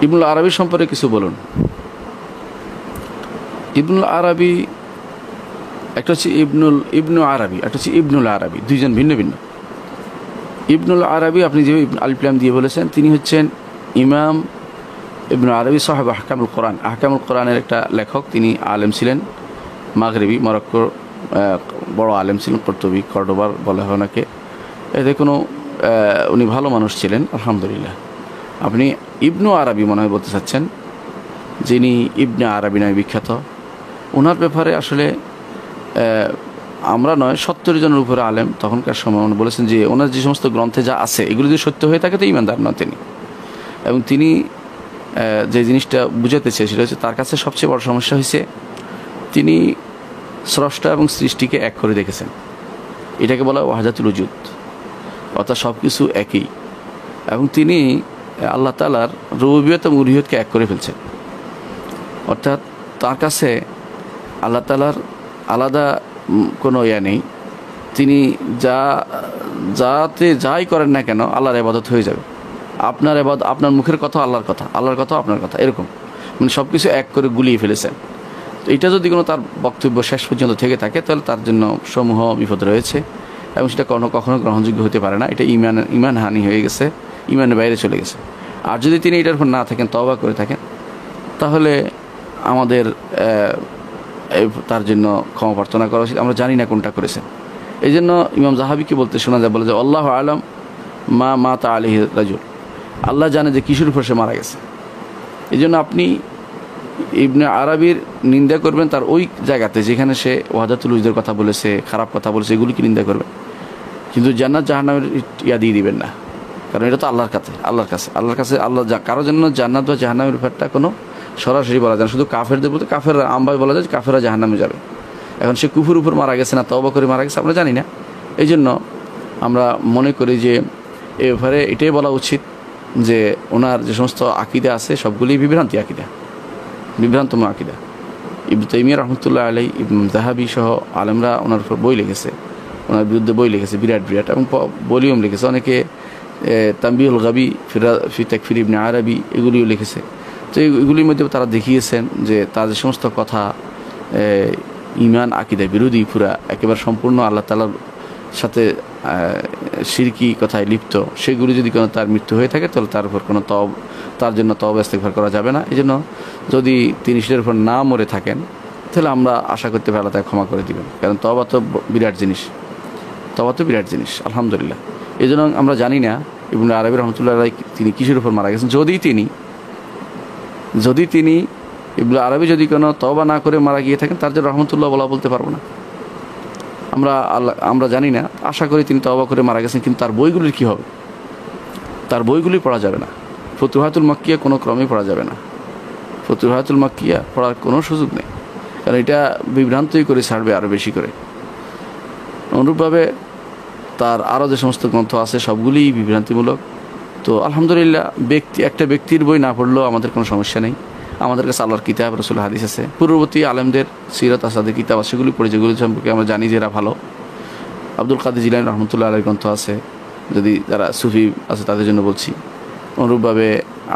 ইবনুল আরবি সম্পর্কে কিছু বলুন। ইবনুল আরবি, একটা হচ্ছে ইবনু আরবি, একটা হচ্ছে ইবনুল আরবি, দুইজন ভিন্ন ভিন্ন। ইবনুল আরবি আপনি যে আলিফ লাম দিয়ে বলেছেন, তিনি হচ্ছেন ইমাম ইবনুল আরবি সাহেব আহকামুল কোরআন, আহকামুল কোরআনের একটা লেখক। তিনি আলেম ছিলেন, মাগরিবি মরক্কোর বড় আলেম ছিলেন, কর্ডোবার বলা হয় ওনাকে। এতে কোনো উনি ভালো মানুষ ছিলেন আলহামদুলিল্লাহ। আপনি ইবনু আরবি মনে হয় বলতে চাচ্ছেন, যিনি ইবনে আরবি নামে বিখ্যাত। ওনার ব্যাপারে আসলে আমরা নয় 70 জনের উপরে আলেম তখনকার সময় উনি বলেছেন যে ওনার যে সমস্ত গ্রন্থে যা আছে এগুলো যদি সত্য হয়ে থাকে তো ইমানদার নন তিনি। এবং তিনি যে জিনিসটা বুঝাতে চেয়ে সেটা হচ্ছে তার কাছে সবচেয়ে বড় সমস্যা হয়েছে তিনি স্রষ্টা এবং সৃষ্টিকে এক করে দেখেছেন। এটাকে বলা হয় ওয়াহদাতুল উজুদ, অর্থাৎ সব কিছু একই। এবং তিনি আল্লাহ তাআলার রুবুবিয়ত এবং উলুহিয়তকে এক করে ফেলছেন। অর্থাৎ তার কাছে আল্লাহ তাআলার আলাদা কোনো নেই। তিনি যাই করেন না কেন আল্লাহর ইবাদত হয়ে যাবে। আপনার মুখের কথা আল্লাহর কথা, আল্লাহর কথা আপনার কথা, এরকম মানে সব কিছু এক করে গুলিয়ে ফেলেছেন। তো এটা যদি কোনো তার বক্তব্য শেষ পর্যন্ত থেকে থাকে তাহলে তার জন্য সমূহ বিপদ রয়েছে এবং সেটা কখনো গ্রহণযোগ্য হতে পারে না। এটা ইমান হানি হয়ে গেছে, ইমানের বাইরে চলে গেছে। আর যদি তিনি এটার উপর না থাকেন, তওবা করে থাকেন, তাহলে আমাদের তার জন্য ক্ষমা প্রার্থনা করা উচিত। আমরা জানি না কোনটা করেছেন। এই জন্য ইমাম জাহাবিকে বলতে শোনা যায়, বলে যে আল্লাহু আলাম মা মাতা আলাইহি রাজুল, আল্লাহ জানে যে কিসের উপর সে মারা গেছে। এই জন্য আপনি ইবনে আরবির নিন্দা করবেন তার ওই জায়গাতে যেখানে সে ওয়াহদাতুল উজুদের কথা বলেছে, খারাপ কথা বলেছে, এগুলিকে নিন্দা করবেন। কিন্তু জান্নাত জাহান্নামের ইয়া দিয়ে দিবেন না, কারণ এটা তো আল্লাহর কাছে। আল্লাহ কারোর জন্য জান্নাত বা জাহান্নামের ব্যাপারটা কোনো সরাসরি বলা যায় না। শুধু কাফেরদের বলতে কাফেররা আমভাবে বলা যায় যে কাফেররা জাহান্নামে যাবে। এখন সে কুফুর উপর মারা গেছে না তওবা করে মারা গেছে আমরা জানি না। এই জন্য আমরা মনে করি যে এ ব্যাপারে এটাই বলা উচিত যে ওনার যে সমস্ত আকিদা আছে সবগুলি বিভ্রান্তময় আকিদা। ইবনে তাইমিয়া রাহমাতুল্লাহ আলাইহি, ইবনে যাহাবি সহ আলেমরা ওনার উপর বই লিখেছে, ওনার বিরুদ্ধে বই লিখেছে বিরাট এবং ভলিউম লিখেছে। অনেকে তানবীহুল গাবি ফি তাকফির ইবনে আরবি এগুলিও লিখেছে। তো এগুলির মধ্যে তারা দেখিয়েছেন যে তার যে সমস্ত কথা ইমান আকিদা বিরোধী, পুরা একেবারে সম্পূর্ণ আল্লাহ তাআলার সাথে শিরকি কথায় লিপ্ত, সেগুলি যদি কোনো তার মৃত্যু হয়ে থাকে তাহলে তার উপর কোনো তার জন্য তওবা ইস্তিগফার করা যাবে না। এই জন্য যদি তিনি সেটার উপর না মরে থাকেন তাহলে আমরা আশা করতে পারি আল্লাহ তাকে ক্ষমা করে দিবেন, কারণ তওবা তো বিরাট জিনিস আলহামদুলিল্লাহ। এই জন্য আমরা জানি না ইবনে আরবি রহমতুল্লাহ আলাইহি তিনি কিসের উপর মারা গেছেন। যদি তিনি ইবনে আরবি যদি কোনো তওবা না করে মারা গিয়ে থাকেন তার জন্য রহমতুল্লাহ বলতে পারবো না। আমরা জানি না, আশা করি তিনি তওবা করে মারা গেছেন। কিন্তু তার বইগুলির কী হবে? তার বইগুলি পড়া যাবে না। ফুতুহাতুল মাক্কিয়া কোনো ক্রমেই পড়া যাবে না। ফুতুহাতুল মাক্কিয়া পড়ার কোনো সুযোগ নেই, কারণ এটা বিভ্রান্তই করে ছাড়বে আরও বেশি করে। অনুরূপভাবে তার আরও যে সমস্ত গ্রন্থ আছে সবগুলিই বিভ্রান্তিমূলক। তো আলহামদুলিল্লাহ একটা ব্যক্তির বই না পড়লেও আমাদের কোনো সমস্যা নেই। আমাদের কাছে আল্লাহর কিতাব, রাসূল হাদিস আছে, পূর্ববর্তী আলেমদের সিরাত আসাদের কিতাব আছে, সেগুলি পড়ে যেগুলি সম্পর্কে আমরা জানি যে এরা ভালো। আব্দুল কাদের জিলানী রহমতুল্লাহ আলাইহির গ্রন্থ আছে, যদি যারা সুফি আছে তাদের জন্য বলছি। অনুরূপভাবে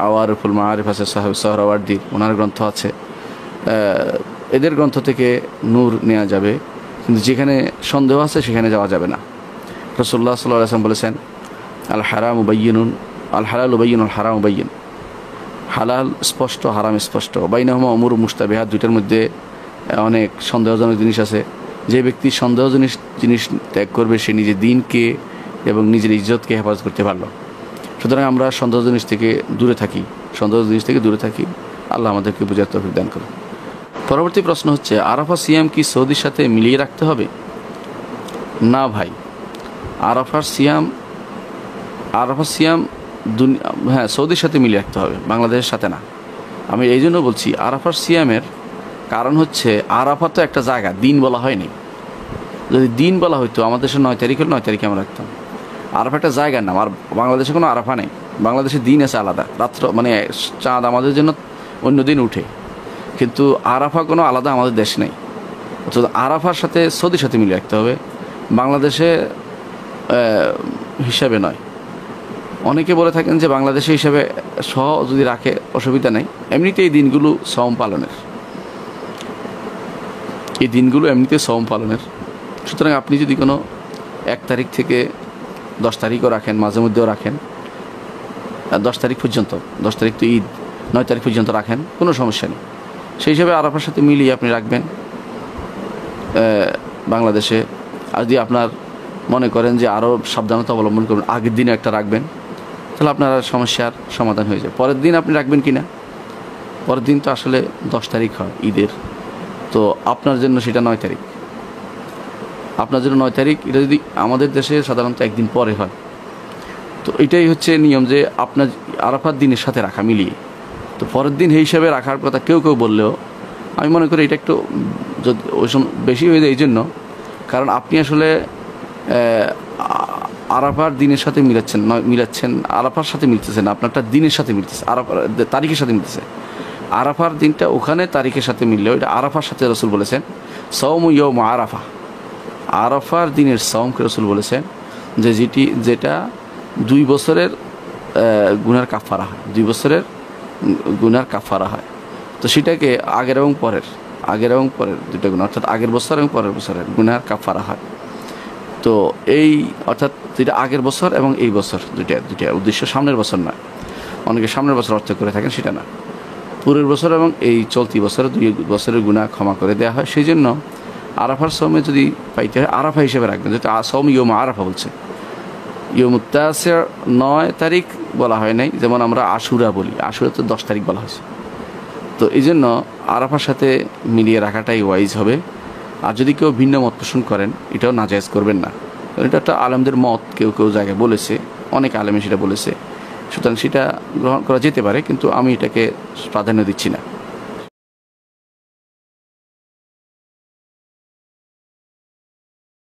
আওয়ারিফুল মাআরিফ আছে সাহেব সোহরাওয়ার্দীর, ওনার গ্রন্থ আছে। এদের গ্রন্থ থেকে নূর নেওয়া যাবে, কিন্তু যেখানে সন্দেহ আছে সেখানে যাওয়া যাবে না। রাসূলুল্লাহ সাল্লাল্লাহু আলাইহি ওয়াসাল্লাম বলেছেন আল হারামু বায়্যিনুন, আল হালালু বায়্যিনুন, আল হারামু বায়্যিন। হালাল স্পষ্ট, হারাম স্পষ্ট। বাইনাহুমা উমুরুন মুশতাবিহাত, দুইটার মধ্যে অনেক সন্দেহজনক জিনিস আছে। যে ব্যক্তি সন্দেহজনক জিনিস ত্যাগ করবে সে নিজের দিনকে এবং নিজের ইজ্জতকে হেফাজত করতে পারল। সুতরাং আমরা সন্দেহ জিনিস থেকে দূরে থাকি। আল্লাহ আমাদেরকে বুঝার তৌফিক দান করুন। পরবর্তী প্রশ্ন হচ্ছে, আরাফা সিয়াম কি সৌদির সাথে মিলিয়ে রাখতে হবে? না ভাই, আরাফার সিয়াম হ্যাঁ সৌদির সাথে মিলিয়ে রাখতে হবে, বাংলাদেশের সাথে না। আমি এই জন্য বলছি আরাফার সিয়ামের কারণ হচ্ছে আরাফা তো একটা জায়গা, দিন বলা হয়নি। যদি দিন বলা হইতো আমাদের দেশে 9 তারিখ হলে 9 তারিখে আমরা রাখতাম। আরাফা একটা জায়গার নাম, আর বাংলাদেশে কোনো আরাফা নেই। বাংলাদেশে দিন আছে আলাদা, রাত্র মানে চাঁদ আমাদের জন্য অন্য দিন উঠে, কিন্তু আরাফা কোনো আলাদা আমাদের দেশ নেই। অর্থাৎ আরাফার সাথে সৌদির সাথে মিলিয়ে রাখতে হবে, বাংলাদেশে হিসাবে নয়। অনেকে বলে থাকেন যে বাংলাদেশে হিসাবে সহ যদি রাখে অসুবিধা নেই, এমনিতে এই দিনগুলো সওম পালনের, এই দিনগুলো এমনিতে সওম পালনের। সুতরাং আপনি যদি কোনো 1 তারিখ থেকে 10 তারিখও রাখেন, মাঝে মধ্যেও রাখেন, 10 তারিখ পর্যন্ত, 10 তারিখ তো ঈদ, 9 তারিখ পর্যন্ত রাখেন, কোনো সমস্যা নেই। সেই হিসাবে আরাফার সাথে মিলিয়ে আপনি রাখবেন বাংলাদেশে। আর যদি আপনার মনে করেন যে আরও সাবধানতা অবলম্বন করবেন, আগের দিনে একটা রাখবেন, তাহলে আপনার সমস্যার সমাধান হয়ে যায়। পরের দিন আপনি রাখবেন কি না, পরের দিন তো আসলে 10 তারিখ হয় ঈদের, তো আপনার জন্য সেটা 9 তারিখ, আপনার জন্য 9 তারিখ। এটা যদি আমাদের দেশে সাধারণত একদিন পরে হয়, তো এটাই হচ্ছে নিয়ম যে আপনার আরাফার দিনের সাথে রাখা মিলিয়ে। তো পরের দিন এই হিসাবে রাখার কথা কেউ কেউ বললেও আমি মনে করি এটা একটু যদি ওই সময় বেশি হয়ে যায়, এই জন্য কারণ আপনি আসলে আরাফার দিনের সাথে মিলাচ্ছেন, আরাফার সাথে মিলতেছে না, আপনারটা দিনের সাথে মিলতেছে, আরাফার তারিখের সাথে মিলতেছে। আরাফার দিনটা ওখানে তারিখের সাথে মিললেও এটা আরাফার সাথে রসুল বলেছেন সওম ইয়াউম আরাফা, আরাফার দিনের সওমকে রসুল বলেছেন যে যেটা 2 বছরের গুনার কাফারা হয়, 2 বছরের গুনার কাফারা হয়। তো সেটাকে আগের এবং পরের দুটো গুণা, অর্থাৎ আগের বছর এবং পরের বছরের গুনার কাফারা হয়। তো এই অর্থাৎ যেটা আগের বছর এবং এই বছর দুইটা উদ্দেশ্য, সামনের বছর নয়, অনেকে সামনের বছর অর্থ করে থাকেন, সেটা না, পূর্বের বছর এবং এই চলতি বছরে 2 বছরের গুনাহ ক্ষমা করে দেওয়া হয়। সেই জন্য আরাফার সওমে যদি পাইতে হয় আরাফা হিসেবে রাখবেন, যেহেতু সওম ইয়ৌম আরাফা বলছে, ইয়ৌমুত তাসির 9 তারিখ বলা হয় নাই, যেমন আমরা আশুরা বলি, আশুরা তো 10 তারিখ বলা হয়েছে। তো এই জন্য আরাফার সাথে মিলিয়ে রাখাটাই ওয়াইজ হবে। আর যদি কেউ ভিন্ন মত পোষণ করেন, এটাও নাজায়েজ করবেন না, কারণ এটা একটা আলেমদের মত, কেউ কেউ জায়গায় বলেছে, অনেক আলেমে সেটা বলেছে, সুতরাং সেটা গ্রহণ করা যেতে পারে, কিন্তু আমি এটাকে প্রাধান্য দিচ্ছি না।